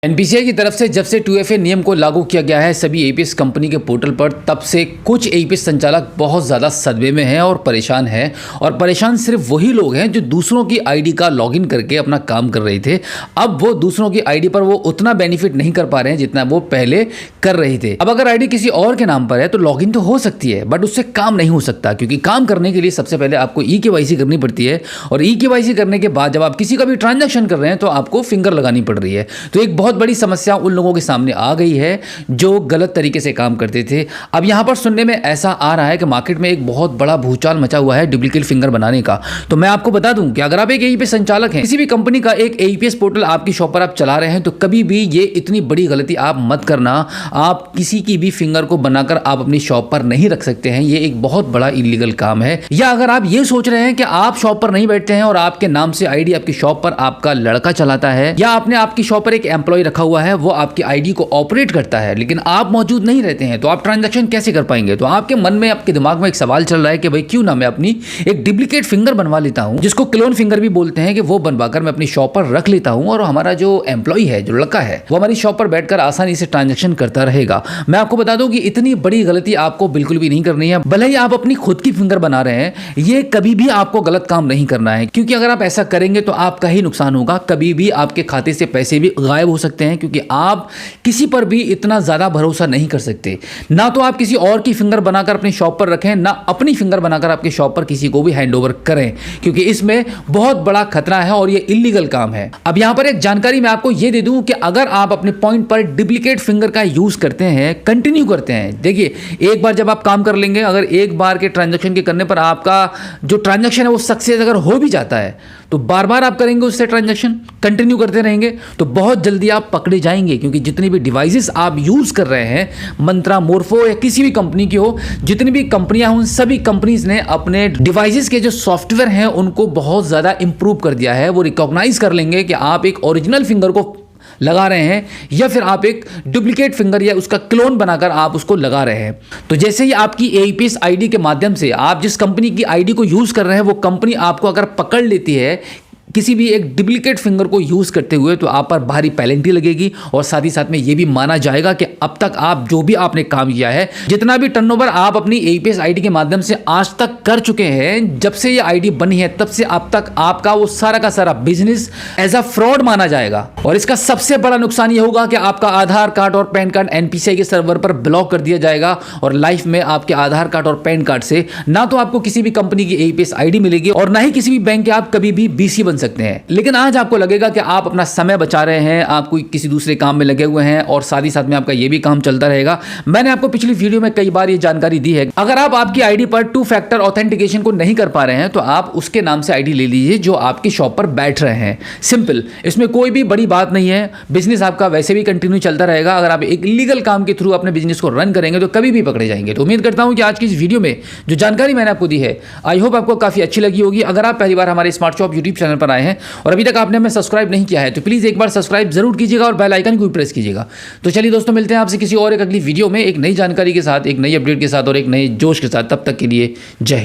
NPCI की तरफ से जब से 2FA नियम को लागू किया गया है सभी एईपीएस कंपनी के पोर्टल पर, तब से कुछ एईपीएस संचालक बहुत ज़्यादा सदमे में हैं और परेशान हैं। और परेशान सिर्फ वही लोग हैं जो दूसरों की आईडी का लॉगिन करके अपना काम कर रहे थे। अब वो दूसरों की आईडी पर वो उतना बेनिफिट नहीं कर पा रहे हैं जितना वो पहले कर रहे थे। अब अगर आईडी किसी और के नाम पर है तो लॉगिन तो हो सकती है, बट उससे काम नहीं हो सकता, क्योंकि काम करने के लिए सबसे पहले आपको ई-केवाईसी करनी पड़ती है। और ई-केवाईसी करने के बाद जब आप किसी का भी ट्रांजैक्शन कर रहे हैं तो आपको फिंगर लगानी पड़ रही है। तो एक बहुत बड़ी समस्या उन लोगों के सामने आ गई है जो गलत तरीके से काम करते थे। अब यहां पर सुनने में ऐसा आ रहा है कि मार्केट में एक बहुत बड़ा भूचाल मचा हुआ है डुप्लीकेट फिंगर बनाने का। तो मैं आपको बता दूं कि अगर आप एक एईपीएस संचालक हैं, किसी भी कंपनी का एक एईपीएस पोर्टल आपकी शॉप पर आप चला रहे हैं, तो कभी भी ये इतनी बड़ी गलती आप मत करना। आप किसी की भी फिंगर को बनाकर आप अपनी शॉप पर नहीं रख सकते हैं। ये एक बहुत बड़ा इलीगल काम है। या अगर आप ये सोच रहे हैं कि आप शॉप पर नहीं बैठते हैं और आपके नाम से आईडी आपकी शॉप पर आपका लड़का चलाता है, या आपने आपकी शॉप पर एक एम्प्लॉय रखा हुआ है, वो आपकी आईडी को ऑपरेट करता है, लेकिन आप मौजूद नहीं रहते हैं, तो आप ट्रांजैक्शन कैसे कर पाएंगे? तो आपके मन में, आपके दिमाग में एक सवाल चल रहा है कि भाई क्यों ना मैं अपनी एक डुप्लीकेट फिंगर बनवा लेता हूं, जिसको क्लोन फिंगर भी बोलते हैं, कि वो बनवाकर मैं अपनी शॉप पर रख लेता हूं और हमारा जो एम्प्लॉय है, जो लड़का है, वो हमारी शॉप पर बैठकर आसानी से ट्रांजैक्शन करता रहेगा। मैं आपको बता दूं कि इतनी बड़ी गलती आपको बिल्कुल भी नहीं करनी है। भले ही आप अपनी खुद की फिंगर बना रहे हैं, ये कभी भी आपको गलत काम नहीं करना है, क्योंकि अगर आप ऐसा करेंगे तो आपका ही नुकसान होगा। कभी भी आपके खाते से पैसे भी गायब हो सकते हैं, क्योंकि आप किसी पर भी इतना ज्यादा भरोसा नहीं कर सकते। ना तो आप किसी और की फिंगर बनाकर अपनी शॉप पर रखें, ना अपनी फिंगर बनाकर आपकी शॉप पर किसी को भी हैंडओवर करें, क्योंकि इसमें बहुत बड़ा खतरा है और ये इलीगल काम है। अब यहां पर एक जानकारी मैं आपको ये दे दूं कि अगर आप अपने पॉइंट पर डुप्लीकेट फिंगर का यूज करते हैं, कंटिन्यू करते हैं, देखिए एक बार जब आप काम कर लेंगे, अगर एक बार के ट्रांजैक्शन के करने पर आपका जो ट्रांजैक्शन है वो सक्सेस अगर हो भी जाता है, तो बार बार आप करेंगे उससे ट्रांजैक्शन, कंटिन्यू करते रहेंगे, तो बहुत जल्दी आप पकड़े जाएंगे। क्योंकि जितनी भी डिवाइसेस आप यूज कर रहे हैं, मंत्रा, मोर्फो या किसी भी कंपनी की हो, जितनी भी कंपनियां उन सभी कंपनीज ने अपने डिवाइसेस के जो सॉफ्टवेयर हैं उनको बहुत ज्यादा इंप्रूव कर दिया है। वो रिकॉग्नाइज कर लेंगे कि आप एक ओरिजिनल फिंगर को लगा रहे हैं या फिर आप एक डुप्लीकेट फिंगर या उसका क्लोन बनाकर आप उसको लगा रहे हैं। तो जैसे ही आपकी एईपीएस आईडी के माध्यम से आप जिस कंपनी की आईडी को यूज कर रहे हैं, वो कंपनी आपको अगर पकड़ लेती है किसी भी एक डुप्लीकेट फिंगर को यूज करते हुए, तो आप पर भारी पेनल्टी लगेगी। और साथ ही साथ में यह भी माना जाएगा कि अब तक आप जो भी आपने काम किया है, जितना भी टर्नओवर आप अपनी एईपीएस आईडी के माध्यम से आज तक कर चुके हैं, जब से ये आईडी बनी है तब से अब तक आपका वो सारा का सारा बिजनेस एज अ फ्रॉड माना जाएगा। और इसका सबसे बड़ा नुकसान ये होगा कि आपका आधार कार्ड और पैन कार्ड एनपीसीआई के सर्वर पर ब्लॉक कर दिया जाएगा और लाइफ में आपके आधार कार्ड और पैन कार्ड से ना तो आपको किसी भी कंपनी की एईपीएस आईडी मिलेगी और ना ही किसी भी बैंक के आप कभी भी बीसी बन सकते हैं। लेकिन आज आपको लगेगा कि आप अपना समय बचा रहे हैं, आप कोई किसी दूसरे काम में लगे हुए हैं और साथ ही साथ में आपका ये भी काम चलता रहेगा। मैंने आपको पिछली वीडियो में कई बार ये जानकारी दी है। अगर आप आपकी आईडी पर 2 फैक्टर ऑथेंटिकेशन को नहीं कर पा रहे हैं, तो आप उसके नाम से आईडी ले लीजिए जो आपकी शॉप पर बैठ रहे हैं। सिंपल, इसमें कोई भी बड़ी बात नहीं है। बिजनेस आपका वैसे भी कंटिन्यू चलता रहेगा। अगर आप एक लीगल काम के थ्रू अपने बिजनेस को रन करेंगे तो कभी भी पकड़े जाएंगे। तो उम्मीद करता हूं कि आज की इस वीडियो में जो जानकारी मैंने आपको दी है, आई होप आपको काफी अच्छी लगी होगी। अगर आप पहली बार हमारे स्मार्ट शॉप यूट्यूब चैनल पर आए हैं और अभी तक आपने हमें सब्सक्राइब नहीं किया है, तो प्लीज एक बार सब्सक्राइब जरूर कीजिएगा और बेल आइकन को भी प्रेस कीजिएगा। तो चलिए दोस्तों, मिलते हैं आपसे किसी और एक अगली वीडियो में, एक नई जानकारी के साथ, एक नई अपडेट के साथ और एक नए जोश के साथ। तब तक के लिए जय हिंद।